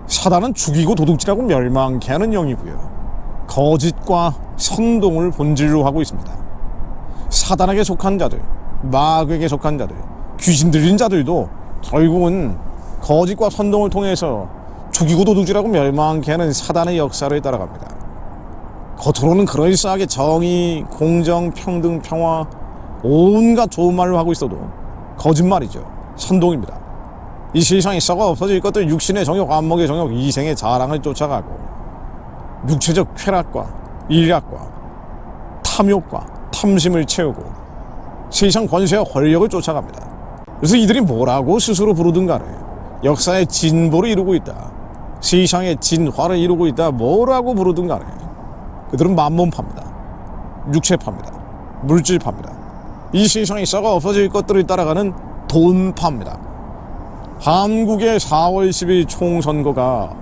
사단은 죽이고 도둑질하고 멸망케 하는 영이고요. 거짓과 선동을 본질로 하고 있습니다. 사단에게 속한 자들, 마귀에게 속한 자들, 귀신 들린 자들도 결국은 거짓과 선동을 통해서 죽이고 도둑질하고 멸망케 하는 사단의 역사를 따라갑니다. 겉으로는 그럴싸하게 정의, 공정, 평등, 평화 온갖 좋은 말로 하고 있어도 거짓말이죠. 선동입니다. 이 세상에 썩어 없어질 것들, 육신의 정욕, 안목의 정욕, 이생의 자랑을 쫓아가고 육체적 쾌락과 일약과 탐욕과 탐심을 채우고 세상 권세와 권력을 쫓아갑니다. 그래서 이들이 뭐라고 스스로 부르든 간에 역사의 진보를 이루고 있다, 세상의 진화를 이루고 있다, 뭐라고 부르든 간에 그들은 만몬파입니다. 육체파입니다. 물질파입니다. 이 세상에 썩어 없어질 것들을 따라가는 돈파입니다. 한국의 4월 10일 총선거가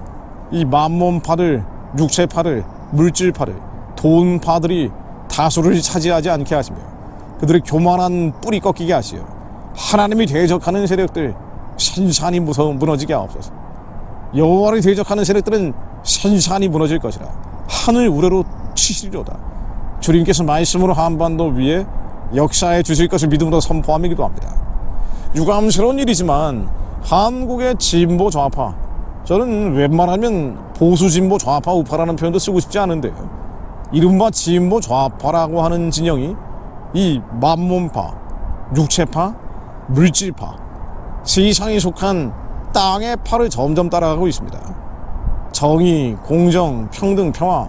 이 만몬파들, 육체파들, 물질파들, 돈파들이 다수를 차지하지 않게 하시며 그들의 교만한 뿌리 꺾이게 하시어 하나님이 대적하는 세력들 산산이 무너지게 하옵소서. 여호와를 대적하는 세력들은 산산이 무너질 것이라 하늘 우레로 치시리로다. 주님께서 말씀으로 한반도 위에 역사에 주실 것을 믿음으로 선포하며 기도합니다. 유감스러운 일이지만 한국의 진보 좌파, 저는 웬만하면 보수 진보 좌파 우파라는 표현도 쓰고 싶지 않은데요, 이른바 진보 좌파라고 하는 진영이 이 만몬파, 육체파, 물질파, 세상에 속한 땅의 파를 점점 따라가고 있습니다. 정의, 공정, 평등, 평화,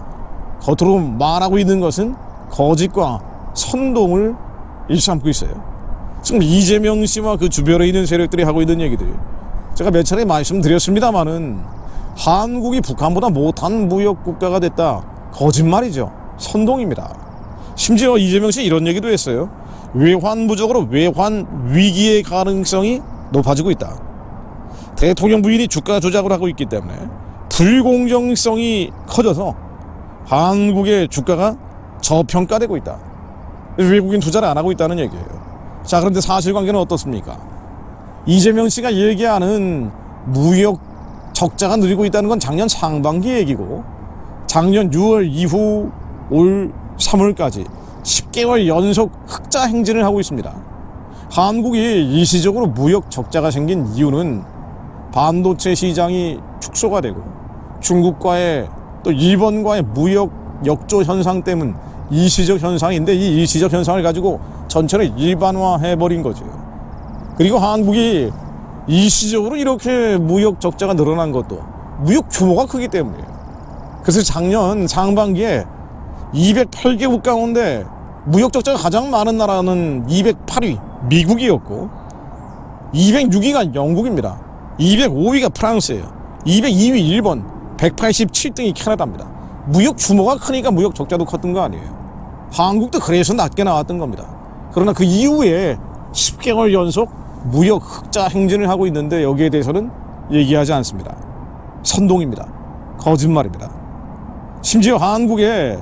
겉으로 말하고 있는 것은 거짓과 선동을 일삼고 있어요. 지금 이재명 씨와 그 주변에 있는 세력들이 하고 있는 얘기들, 제가 몇 차례 말씀드렸습니다마는 한국이 북한보다 못한 무역 국가가 됐다, 거짓말이죠. 선동입니다. 심지어 이재명 씨 이런 얘기도 했어요. 외환 부족으로 외환 위기의 가능성이 높아지고 있다. 대통령 부인이 주가 조작을 하고 있기 때문에 불공정성이 커져서 한국의 주가가 저평가되고 있다. 외국인 투자를 안 하고 있다는 얘기예요. 자, 그런데 사실관계는 어떻습니까? 이재명 씨가 얘기하는 무역 적자가 늘고 있다는 건 작년 상반기 얘기고, 작년 6월 이후 올 3월까지 10개월 연속 흑자 행진을 하고 있습니다. 한국이 일시적으로 무역 적자가 생긴 이유는 반도체 시장이 축소가 되고 중국과의 또 일본과의 무역 역조 현상 때문 일시적 현상인데, 이 일시적 현상을 가지고 전체를 일반화해버린 거죠. 그리고 한국이 일시적으로 이렇게 무역 적자가 늘어난 것도 무역 규모가 크기 때문이에요. 그래서 작년 상반기에 208개국 가운데 무역 적자가 가장 많은 나라는 208위 미국이었고, 206위가 영국입니다. 205위가 프랑스예요. 202위 일본, 187등이 캐나다입니다. 무역 규모가 크니까 무역 적자도 컸던 거 아니에요. 한국도 그래서 낮게 나왔던 겁니다. 그러나 그 이후에 10개월 연속 무역 흑자 행진을 하고 있는데 여기에 대해서는 얘기하지 않습니다. 선동입니다. 거짓말입니다. 심지어 한국에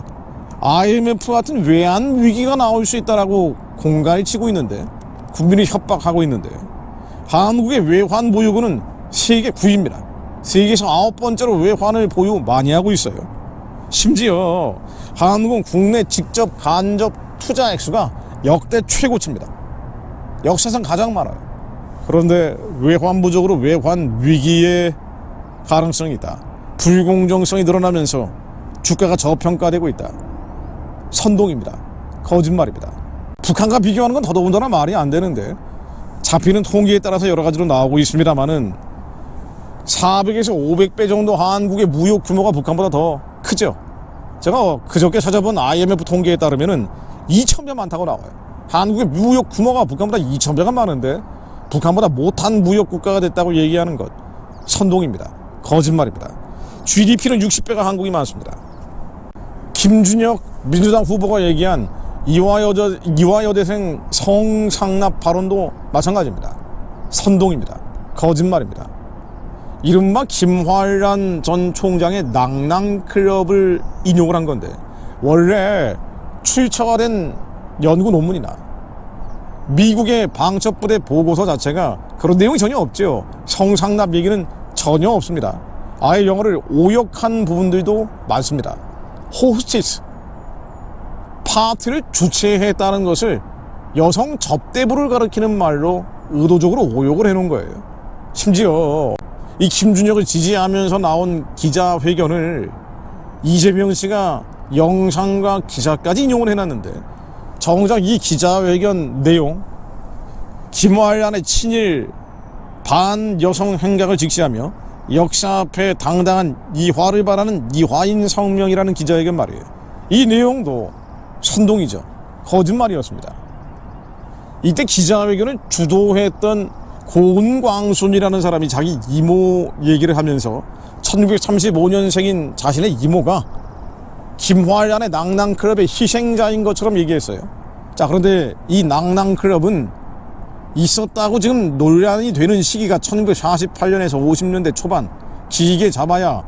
IMF 같은 외환 위기가 나올 수 있다라고 공갈을 치고 있는데, 국민을 협박하고 있는데, 한국의 외환 보유고는 세계 9위입니다. 세계에서 9번째로 외환을 보유 많이 하고 있어요. 심지어 한국은 국내 직접 간접 투자 액수가 역대 최고치입니다. 역사상 가장 많아요. 그런데 외환 부족으로 외환 위기의 가능성이 있다, 불공정성이 늘어나면서 주가가 저평가되고 있다, 선동입니다. 거짓말입니다. 북한과 비교하는 건 더더군다나 말이 안 되는데, 잡히는 통계에 따라서 여러 가지로 나오고 있습니다만은 400에서 500배 정도 한국의 무역 규모가 북한보다 더 크죠. 제가 그저께 찾아본 IMF 통계에 따르면은 2,000배 많다고 나와요. 한국의 무역 규모가 북한보다 2,000배가 많은데 북한보다 못한 무역 국가가 됐다고 얘기하는 것, 선동입니다. 거짓말입니다. GDP는 60배가 한국이 많습니다. 김준혁 민주당 후보가 얘기한 이화여대생 성상납 발언도 마찬가지입니다. 선동입니다. 거짓말입니다. 이른바 김환란 전 총장의 낭낭클럽을 인용을 한 건데, 원래 출처가 된 연구 논문이나 미국의 방첩부대 보고서 자체가 그런 내용이 전혀 없죠. 성상납 얘기는 전혀 없습니다. 아예 영어를 오역한 부분들도 많습니다. 호스티스, 파티를 주최했다는 것을 여성 접대부를 가리키는 말로 의도적으로 오역을 해놓은 거예요. 심지어 이 김준혁을 지지하면서 나온 기자회견을 이재명 씨가 영상과 기사까지 인용을 해놨는데, 정작 이 기자회견 내용, 김화란의 친일 반여성 행각을 직시하며 역사 앞에 당당한 이화를 바라는 이화인 성명이라는 기자회견 말이에요. 이 내용도 선동이죠. 거짓말이었습니다. 이때 기자회견을 주도했던 고은광순이라는 사람이 자기 이모 얘기를 하면서 1935년생인 자신의 이모가 김화란의 낭낭클럽의 희생자인 것처럼 얘기했어요. 자, 그런데 이 낭낭클럽은 있었다고 지금 논란이 되는 시기가 1948년에서 50년대 초반, 길게 잡아야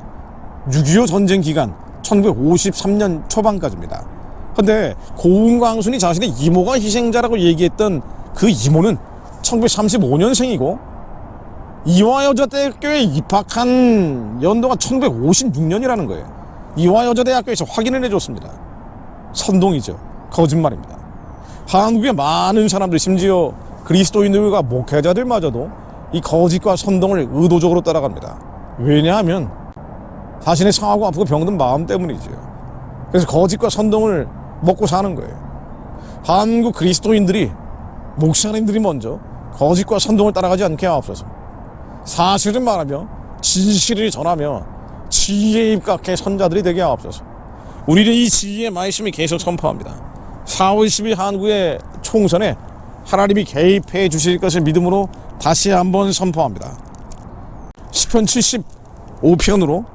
6.25 전쟁 기간 1953년 초반까지입니다. 근데 고은광순이 자신의 이모가 희생자라고 얘기했던 그 이모는 1935년생이고 이화여자대학교에 입학한 연도가 1956년이라는 거예요. 이화여자대학교에서 확인을 해줬습니다. 선동이죠. 거짓말입니다. 한국의 많은 사람들, 심지어 그리스도인들과 목회자들마저도 이 거짓과 선동을 의도적으로 따라갑니다. 왜냐하면 자신의 상하고 아프고 병든 마음 때문이죠. 그래서 거짓과 선동을 먹고 사는 거예요. 한국 그리스도인들이, 목사님들이 먼저 거짓과 선동을 따라가지 않게 하옵소서. 사실을 말하며 진실을 전하며 지혜에 입각해 선자들이 되게 하옵소서. 우리는 이 지혜의 말씀이 계속 선포합니다. 4월 10일 한국의 총선에 하나님이 개입해 주실 것을 믿음으로 다시 한번 선포합니다. 시편 75편으로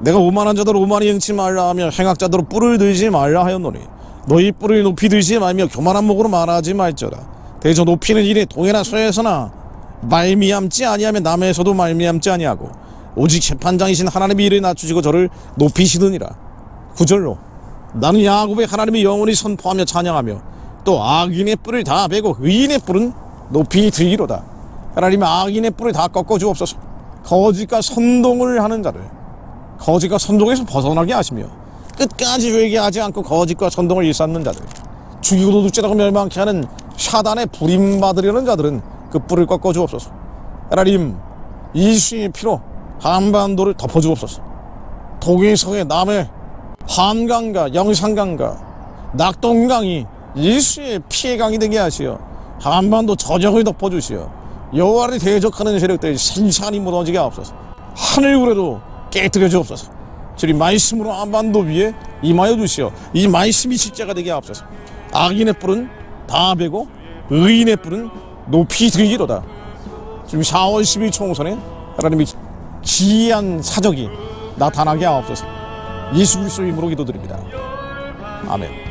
내가 오만한 자더러 오만히 행치 말라 하며 행악자더러 뿔을 들지 말라 하였노니 너희 뿔을 높이 들지 말며 교만한 목으로 말하지 말지어다. 대저 높이는 이래 동해나 서해에서나 말미암지 아니하며 남에서도 말미암지 아니하고 오직 재판장이신 하나님이 이를 낮추시고 저를 높이시느니라. 9절로 나는 야곱의 하나님이 영원히 선포하며 찬양하며 또 악인의 뿔을 다 베고 의인의 뿔은 높이 들기로다. 하나님이 악인의 뿔을 다 꺾어 주옵소서. 거짓과 선동을 하는 자를 거짓과 선동에서 벗어나게 하시며 끝까지 회개하지 않고 거짓과 선동을 일삼는 자들, 죽이고 도둑질하고 멸망케 하는 사단의 부림받으려는 자들은 그 뿔을 꺾어 주옵소서. 하나님, 예수의 피로 한반도를 덮어 주옵소서. 동해서의 남해 한강과 영산강과 낙동강이 예수의 피의 강이 되게 하시어 한반도 전역을 덮어주시어 여호와를 대적하는 세력들이 산산이 무너지게 하옵소서. 하늘굴에도 깨뜨려 주옵소서. 주님 말씀으로 한반도 위에 임하여 주시어 이 말씀이 실제가 되게 하옵소서. 악인의 뿔은 다 베고 의인의 뿔은 높이 들기로다. 지금 4월 10일 총선에 하나님이 기이한 사적이 나타나게 하옵소서. 예수 그리스도의 이름으로 기도드립니다. 아멘.